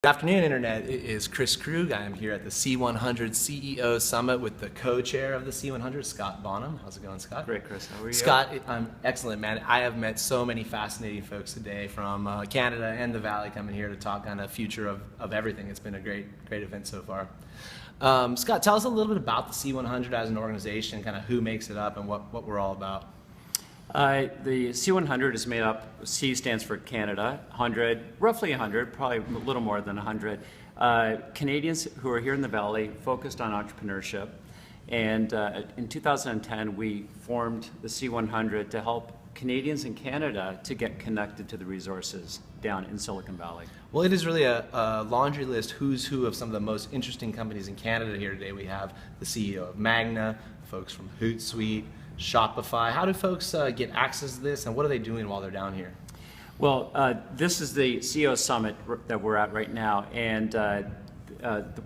Good afternoon, Internet. It is Chris Krug. I am here at the C100 CEO Summit with the co-chair of the C100, Scott Bonham. How's it going, Scott? Great, Chris. How are you? Scott, I'm excellent, man. I have met so many fascinating folks today from Canada and the Valley coming here to talk on the future of everything. It's been a great event so far. Scott, tell us a little bit about the C100 as an organization, kind of who makes it up and what we're all about. The C100 is made up, C stands for Canada, 100, roughly 100, probably a little more than 100, Canadians who are here in the Valley focused on entrepreneurship. And in 2010, we formed the C100 to help Canadians in Canada to get connected to the resources down in Silicon Valley. Well, it is really a laundry list who's who of some of the most interesting companies in Canada here today. We have the CEO of Magna, folks from Hootsuite, Shopify. How do folks get access to this, and what are they doing while they're down here? Well, this is the CEO Summit that we're at right now, and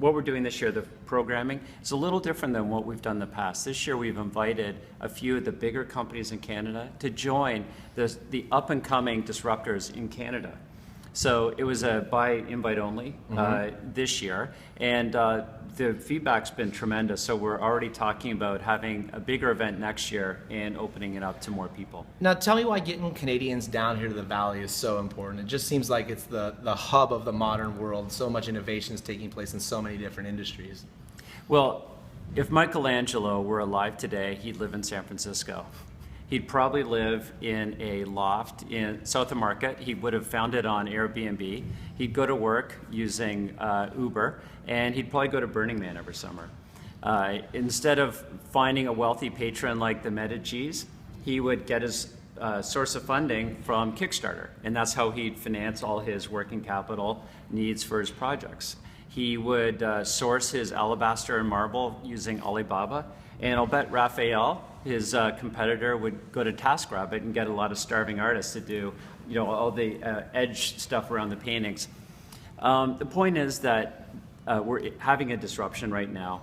what we're doing this year, the programming, is a little different than what we've done in the past. This year we've invited a few of the bigger companies in Canada to join the up-and-coming disruptors in Canada. So it was a by invite only this year, and the feedback's been tremendous. So we're already talking about having a bigger event next year and opening it up to more people. Now tell me why getting Canadians down here to the Valley is so important. It just seems like it's the hub of the modern world. So much innovation is taking place in so many different industries. Well, if Michelangelo were alive today, he'd live in San Francisco. He'd probably live in a loft in South of Market. He would have found it on Airbnb. He'd go to work using Uber, and he'd probably go to Burning Man every summer. Instead of finding a wealthy patron like the Medicis, he would get his source of funding from Kickstarter, and that's how he'd finance all his working capital needs for his projects. He would source his alabaster and marble using Alibaba, and I'll bet Raphael, his competitor, would go to TaskRabbit and get a lot of starving artists to do, all the edge stuff around the paintings. The point is that we're having a disruption right now.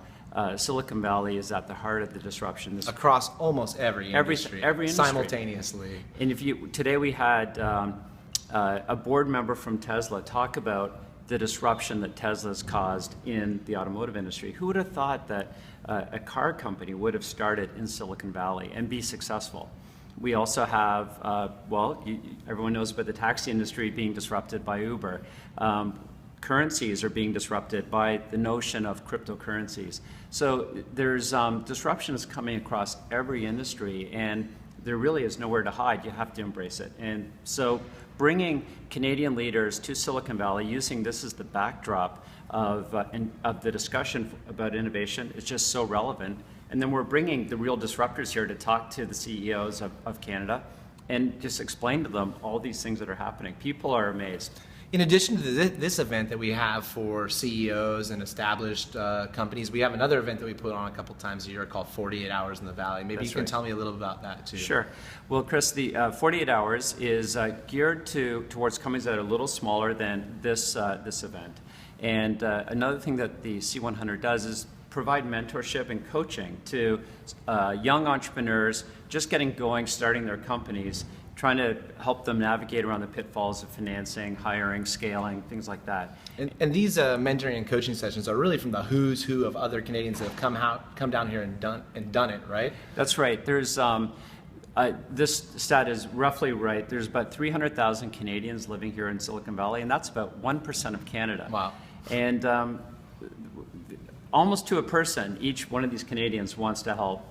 Silicon Valley is at the heart of the disruption. Across almost every industry, simultaneously. And today we had a board member from Tesla talk about the disruption that Tesla's caused in the automotive industry. Who would have thought that a car company would have started in Silicon Valley and be successful? We also have, everyone knows about the taxi industry being disrupted by Uber. Currencies are being disrupted by the notion of cryptocurrencies. So there's disruptions coming across every industry, and there really is nowhere to hide. You have to embrace it. And so bringing Canadian leaders to Silicon Valley, using this as the backdrop of the discussion about innovation, is just so relevant. And then we're bringing the real disruptors here to talk to the CEOs of Canada and just explain to them all these things that are happening. People are amazed. In addition to this event that we have for CEOs and established companies, we have another event that we put on a couple times a year called 48 Hours in the Valley. Maybe you can tell me a little about that too. Sure. Well, Chris, the 48 Hours is geared towards companies that are a little smaller than this event. And another thing that the C100 does is provide mentorship and coaching to young entrepreneurs just getting going, starting their companies, trying to help them navigate around the pitfalls of financing, hiring, scaling, things like that. And these mentoring and coaching sessions are really from the who's who of other Canadians that have come down here and done it, right? That's right. There's this stat is roughly right. There's about 300,000 Canadians living here in Silicon Valley, and that's about 1% of Canada. Wow. And almost to a person, each one of these Canadians wants to help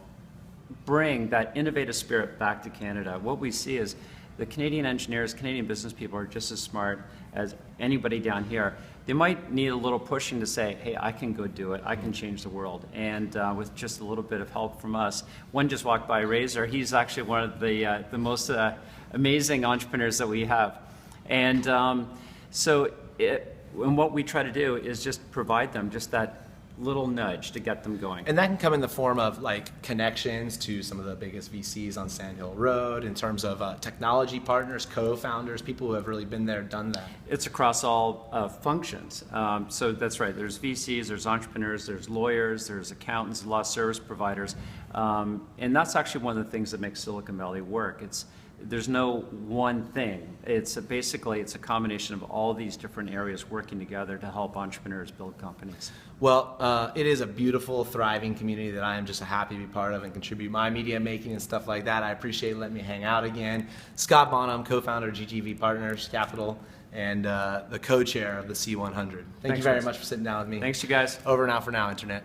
bring that innovative spirit back to Canada. What we see is the Canadian engineers, Canadian business people are just as smart as anybody down here. They might need a little pushing to say, hey, I can go do it. I can change the world. And with just a little bit of help from us. One just walked by, Razor. He's actually one of the most amazing entrepreneurs that we have. And and what we try to do is just provide them just that little nudge to get them going. And that can come in the form of like connections to some of the biggest VCs on Sand Hill Road, in terms of technology partners, co-founders, people who have really been there, done that. It's across all functions. So that's right. There's VCs, there's entrepreneurs, there's lawyers, there's accountants, a lot of service providers. And that's actually one of the things that makes Silicon Valley work. there's no one thing. Basically it's a combination of all these different areas working together to help entrepreneurs build companies. Well, it is a beautiful, thriving community that I am just happy to be part of and contribute my media making and stuff like that. I appreciate letting me hang out again. Scott Bonham, co-founder of GGV Capital, and the co-chair of the C100. Thank you very much for sitting down with me. Thanks, you guys. Over and out for now, Internet.